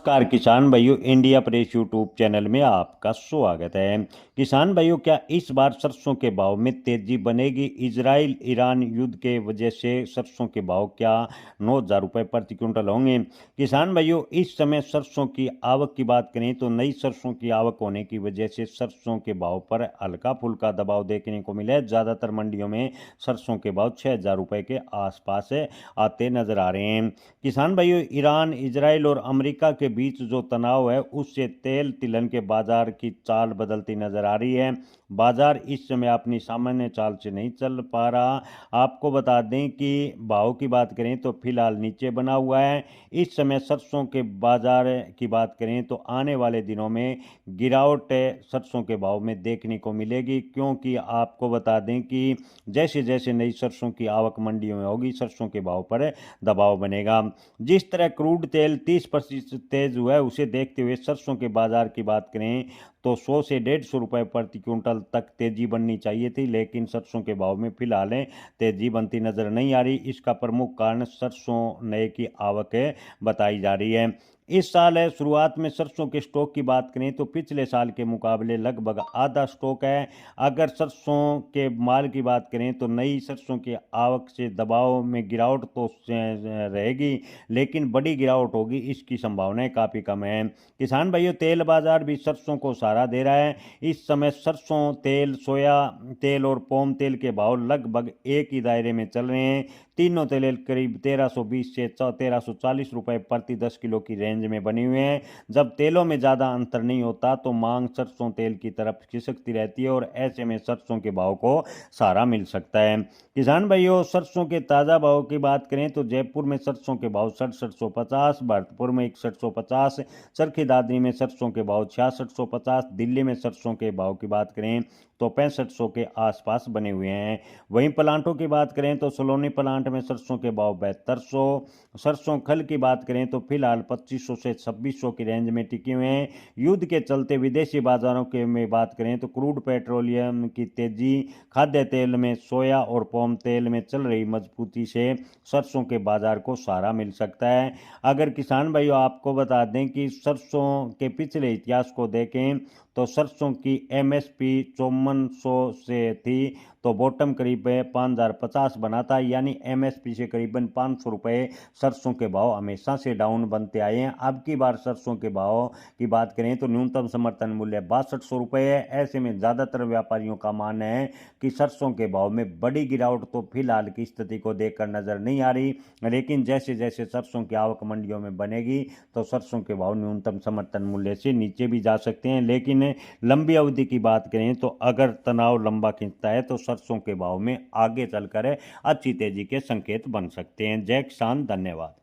नमस्कार किसान भाइयों, इंडिया प्रेस यूट्यूब चैनल में आपका स्वागत है। किसान भाइयों, क्या इस बार सरसों के भाव में तेजी बनेगी? इजराइल ईरान युद्ध के वजह से सरसों के भाव क्या 9,000 रुपये प्रति क्विंटल होंगे? किसान भाइयों, इस समय सरसों की आवक की बात करें तो नई सरसों की आवक होने की वजह से सरसों के भाव पर हल्का फुल्का दबाव देखने को मिला है। ज़्यादातर मंडियों में सरसों के भाव 6,000 रुपये के आसपास आते नजर आ रहे हैं। किसान भाइयों, ईरान, इजराइल और अमेरिका के बीच जो तनाव है उससे तेल तिलहन के बाजार की चाल बदलती नजर आ रही है। बाजार इस समय अपनी सामान्य चाल से नहीं चल पा रहा। आपको बता दें कि भाव की बात करें तो फिलहाल नीचे बना हुआ है। इस समय सरसों के बाजार की बात करें तो आने वाले दिनों में गिरावट सरसों के भाव में देखने को मिलेगी, क्योंकि आपको बता दें कि जैसे जैसे नई सरसों की आवक मंडियों में होगी सरसों के भाव पर दबाव बनेगा। जिस तरह क्रूड तेल 30% तेज हुआ है, उसे देखते हुए सरसों के बाजार की बात करें तो 100 से 150 रुपये प्रति क्विंटल तक तेजी बननी चाहिए थी, लेकिन सरसों के भाव में फिलहाल तेजी बनती नजर नहीं आ रही। इसका प्रमुख कारण सरसों नए की आवक बताई जा रही है। इस साल शुरुआत में सरसों के स्टॉक की बात करें तो पिछले साल के मुकाबले लगभग आधा स्टॉक है। अगर सरसों के माल की बात करें तो नई सरसों की आवक से दबाव में गिरावट तो रहेगी, लेकिन बड़ी गिरावट होगी इसकी संभावनाएं काफ़ी कम है। किसान भाइयों, तेल बाजार भी सरसों को सहारा दे रहा है। इस समय सरसों तेल, सोया तेल और पाम तेल के भाव लगभग एक ही दायरे में चल रहे हैं। तीनों तेल करीब 1320 से 1340 रुपये प्रति 10 किलो की रेंज में बने हुए हैं। जब तेलों में ज़्यादा अंतर नहीं होता तो मांग सरसों तेल की तरफ खिसकती रहती है और ऐसे में सरसों के भाव को सहारा मिल सकता है। किसान भाइयों, सरसों के ताज़ा भाव की बात करें तो जयपुर में सरसों के भाव 6750, भरतपुर में 6150, चरखी दादरी में सरसों के भाव 6650, दिल्ली में सरसों के भाव की बात करें तो 6500 के आसपास बने हुए हैं। वहीं प्लांटों की बात करें तो सलोनी प्लांट में सरसों के भाव 7200, सरसों खल की बात करें तो फिलहाल 2500 से 2600 की रेंज में टिके हुए हैं। युद्ध के चलते विदेशी बाजारों के में बात करें तो क्रूड पेट्रोलियम की तेजी, खाद्य तेल में सोया और पाम तेल में चल रही मजबूती से सरसों के बाजार को सहारा मिल सकता है। अगर किसान भाइयों आपको बता दें कि सरसों के पिछले इतिहास को देखें तो सरसों की एमएसपी 5400 से थी तो बॉटम करीब 5050 बना था, यानी एमएसपी से करीबन 500 रुपये सरसों के भाव हमेशा से डाउन बनते आए हैं। अब की बार सरसों के भाव की बात करें तो न्यूनतम समर्थन मूल्य 6200 रुपये है। ऐसे में ज़्यादातर व्यापारियों का मानना है कि सरसों के भाव में बड़ी गिरावट तो फिलहाल की स्थिति को देखकर नजर नहीं आ रही, लेकिन जैसे जैसे सरसों की आवक मंडियों में बनेगी तो सरसों के भाव न्यूनतम समर्थन मूल्य से नीचे भी जा सकते हैं। लेकिन लंबी अवधि की बात करें तो अगर तनाव लंबा खींचता है तो सरसों के भाव में आगे चलकर अच्छी तेजी के संकेत बन सकते हैं। जय किसान, धन्यवाद।